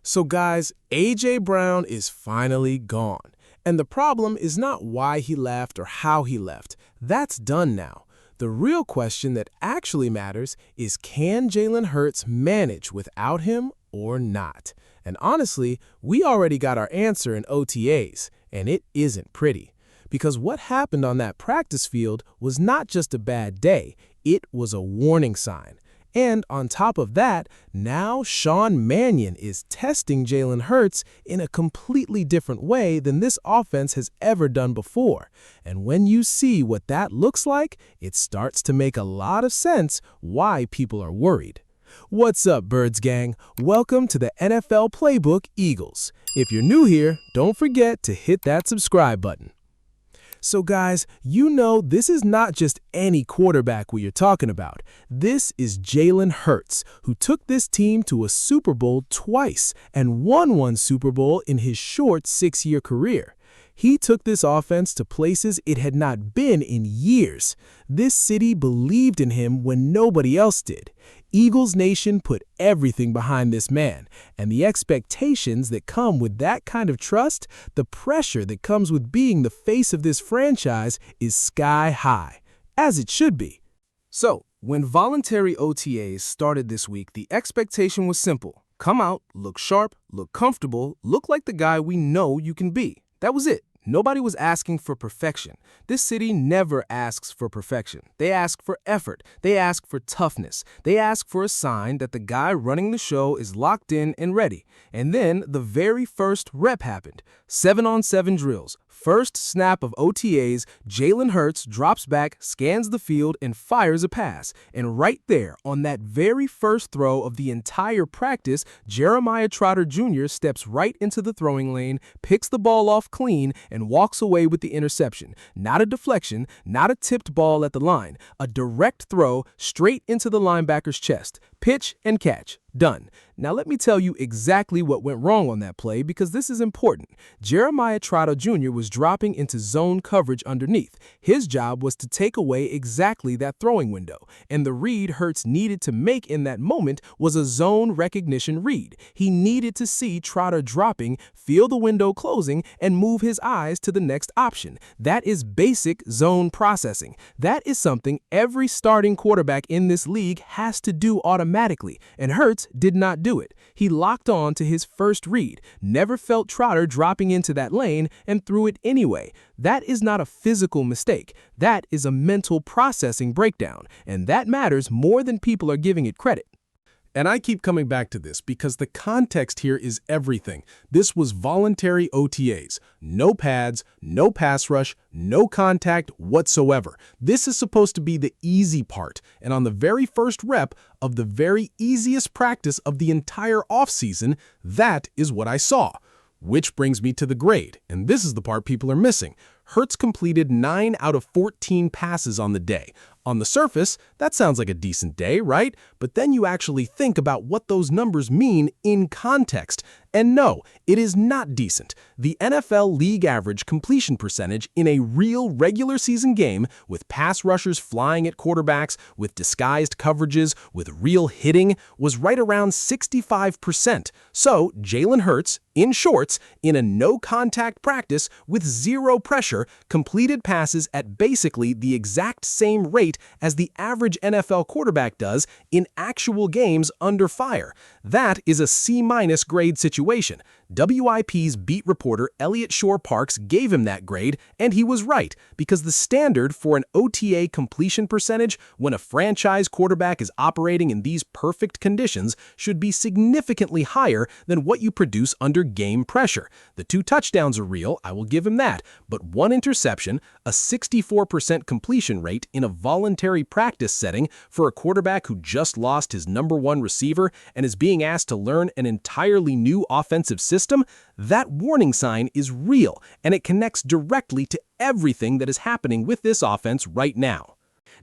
So guys, A.J. Brown is finally gone. And the problem is not why he left or how he left. That's done now. The real question that actually matters is, can Jalen Hurts manage without him or not? And honestly, we already got our answer in OTAs, and it isn't pretty. Because what happened on that practice field was not just a bad day, it was a warning sign. And on top of that, now Sean Mannion is testing Jalen Hurts in a completely different way than this offense has ever done before. And when you see what that looks like, it starts to make a lot of sense why people are worried. What's up, Birds Gang? Welcome to the NFL Playbook Eagles. If you're new here, don't forget to hit that subscribe button. So guys, you know this is not just any quarterback we are talking about. This is Jalen Hurts, who took this team to a Super Bowl twice and won one Super Bowl in his short 6-year career. He took this offense to places it had not been in years. This city believed in him when nobody else did. Eagles Nation put everything behind this man, and the expectations that come with that kind of trust, the pressure that comes with being the face of this franchise is sky high, as it should be. So, when voluntary OTAs started this week, the expectation was simple. Come out, look sharp, look comfortable, look like the guy we know you can be. That was it. Nobody was asking for perfection. This city never asks for perfection. They ask for effort. They ask for toughness. They ask for a sign that the guy running the show is locked in and ready. And then the very first rep happened. 7-on-7 drills. First snap of OTAs, Jalen Hurts drops back, scans the field, and fires a pass. And right there, on that very first throw of the entire practice, Jeremiah Trotter Jr. steps right into the throwing lane, picks the ball off clean, and walks away with the interception. Not a deflection, not a tipped ball at the line. A direct throw straight into the linebacker's chest. Pitch and catch. Done. Now let me tell you exactly what went wrong on that play, because this is important. Jeremiah Trotter Jr. was dropping into zone coverage underneath. His job was to take away exactly that throwing window, and the read Hurts needed to make in that moment was a zone recognition read. He needed to see Trotter dropping, feel the window closing, and move his eyes to the next option. That is basic zone processing. That is something every starting quarterback in this league has to do automatically, and Hurts did not do it. He locked on to his first read, never felt Trotter dropping into that lane, and threw it anyway. That is not a physical mistake. That is a mental processing breakdown, and that matters more than people are giving it credit. And I keep coming back to this because the context here is everything. This was voluntary OTAs. No pads, no pass rush, no contact whatsoever. This is supposed to be the easy part. And on the very first rep of the very easiest practice of the entire offseason, that is what I saw. Which brings me to the grade, and this is the part people are missing. Hurts completed 9 out of 14 passes on the day. On the surface, that sounds like a decent day, right? But then you actually think about what those numbers mean in context. And no, it is not decent. The NFL league average completion percentage in a real regular season game, with pass rushers flying at quarterbacks, with disguised coverages, with real hitting, was right around 65%. So Jalen Hurts, in shorts, in a no-contact practice with zero pressure, completed passes at basically the exact same rate as the average NFL quarterback does in actual games under fire. That is a C- grade situation. WIP's beat reporter Eliot Shorr-Parks gave him that grade, and he was right, because the standard for an OTA completion percentage when a franchise quarterback is operating in these perfect conditions should be significantly higher than what you produce under game pressure. The 2 touchdowns are real, I will give him that, but 1 interception, a 64% completion rate in a voluntary practice setting for a quarterback who just lost his #1 receiver and is being asked to learn an entirely new offensive system, that warning sign is real, and it connects directly to everything that is happening with this offense right now.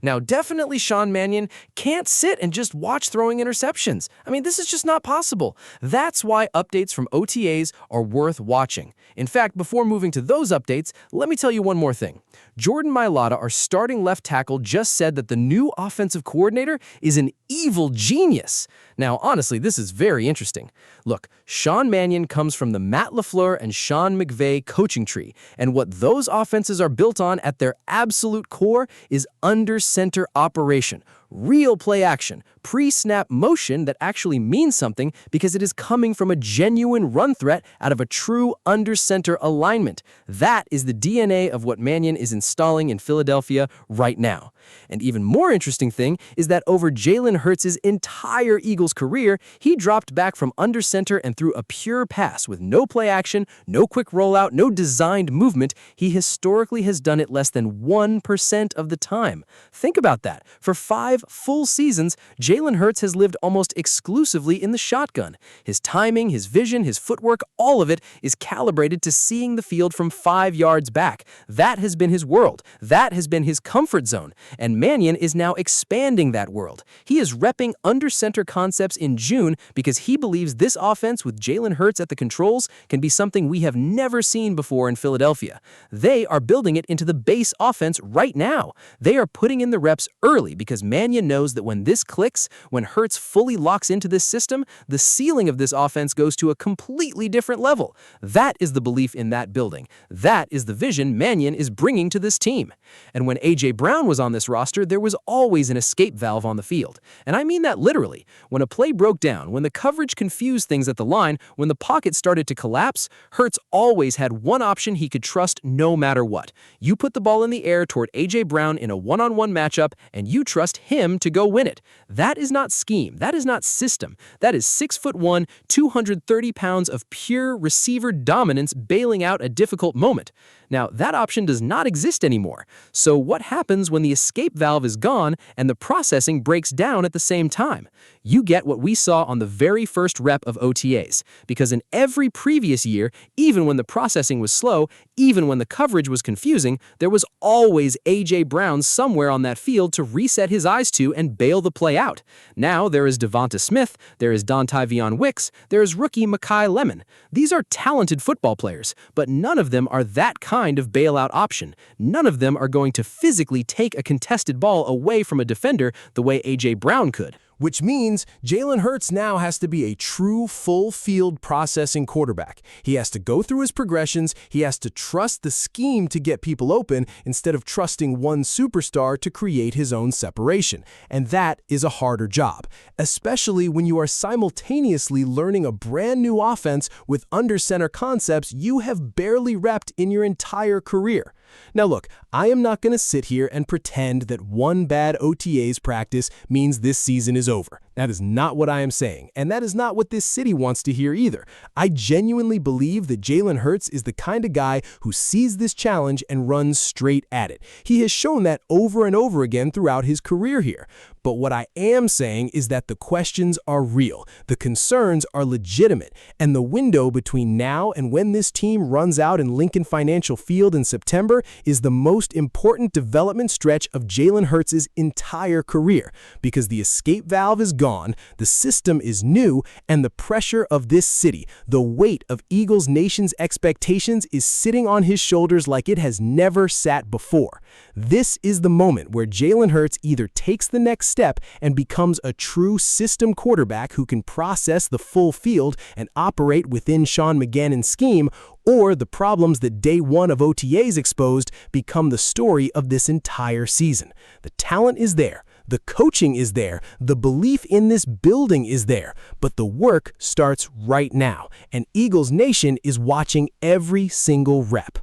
Now, definitely Sean Mannion can't sit and just watch throwing interceptions. I mean, this is just not possible. That's why updates from OTAs are worth watching. In fact, before moving to those updates, let me tell you one more thing. Jordan Mailata, our starting left tackle, just said that the new offensive coordinator is an evil genius. Now, Now, honestly, this is very interesting. Look, Sean Mannion comes from the Matt LaFleur and Sean McVay coaching tree, and what those offenses are built on at their absolute core is under-center operation, real play action, pre-snap motion that actually means something because it is coming from a genuine run threat out of a true under-center alignment. That is the DNA of what Mannion is installing in Philadelphia right now. And even more interesting thing is that over Jalen Hurts' entire Eagles career, he dropped back from under center and threw a pure pass with no play action, no quick rollout, no designed movement. He historically has done it less than 1% of the time. Think about that. For 5 full seasons, Jalen Hurts has lived almost exclusively in the shotgun. His timing, his vision, his footwork, all of it is calibrated to seeing the field from 5 yards back. That has been his world. That has been his comfort zone. And Mannion is now expanding that world. He is repping under-center concepts in June because he believes this offense with Jalen Hurts at the controls can be something we have never seen before in Philadelphia. They are building it into the base offense right now. They are putting in the reps early because Mannion knows that when this clicks, when Hurts fully locks into this system, the ceiling of this offense goes to a completely different level. That is the belief in that building. That is the vision Mannion is bringing to this team. And when A.J. Brown was on this roster, there was always an escape valve on the field. And I mean that literally. When a play broke down, when the coverage confused things at the line, when the pocket started to collapse, Hurts always had one option he could trust no matter what. You put the ball in the air toward A.J. Brown in a one-on-one matchup, and you trust him to go win it. That is not scheme. That is not system. That is 6'1", 230 pounds of pure receiver dominance bailing out a difficult moment. Now, that option does not exist anymore. So what happens when the escape valve is gone and the processing breaks down at the same time? You get what we saw on the very first rep of OTAs. Because in every previous year, even when the processing was slow, even when the coverage was confusing, there was always A.J. Brown somewhere on that field to reset his eyes to and bail the play out. Now there is Devonta Smith, there is Dontavion Wicks, there is rookie Mekhi Lemon. These are talented football players, but none of them are that kind of bailout option. None of them are going to physically take a contested ball away from a defender the way A.J. Brown could. Which means Jalen Hurts now has to be a true full-field processing quarterback. He has to go through his progressions, he has to trust the scheme to get people open instead of trusting one superstar to create his own separation. And that is a harder job, especially when you are simultaneously learning a brand new offense with under-center concepts you have barely repped in your entire career. Now look, I am not going to sit here and pretend that one bad OTAs practice means this season is over. That is not what I am saying, and that is not what this city wants to hear either. I genuinely believe that Jalen Hurts is the kind of guy who sees this challenge and runs straight at it. He has shown that over and over again throughout his career here. But what I am saying is that the questions are real, the concerns are legitimate, and the window between now and when this team runs out in Lincoln Financial Field in September is the most important development stretch of Jalen Hurts' entire career, because the escape valve is gone, the system is new, and the pressure of this city, the weight of Eagles Nation's expectations is sitting on his shoulders like it has never sat before. This is the moment where Jalen Hurts either takes the next step and becomes a true system quarterback who can process the full field and operate within Sean Mannion's scheme, or the problems that day one of OTAs exposed become the story of this entire season. The talent is there. The coaching is there, the belief in this building is there, but the work starts right now, and Eagles Nation is watching every single rep.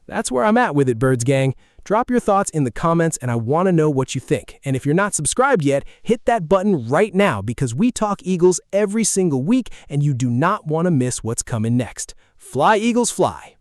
That's where I'm at with it, Birds Gang. Drop your thoughts in the comments, and I want to know what you think. And if you're not subscribed yet, hit that button right now because we talk Eagles every single week, and you do not want to miss what's coming next. Fly, Eagles, fly!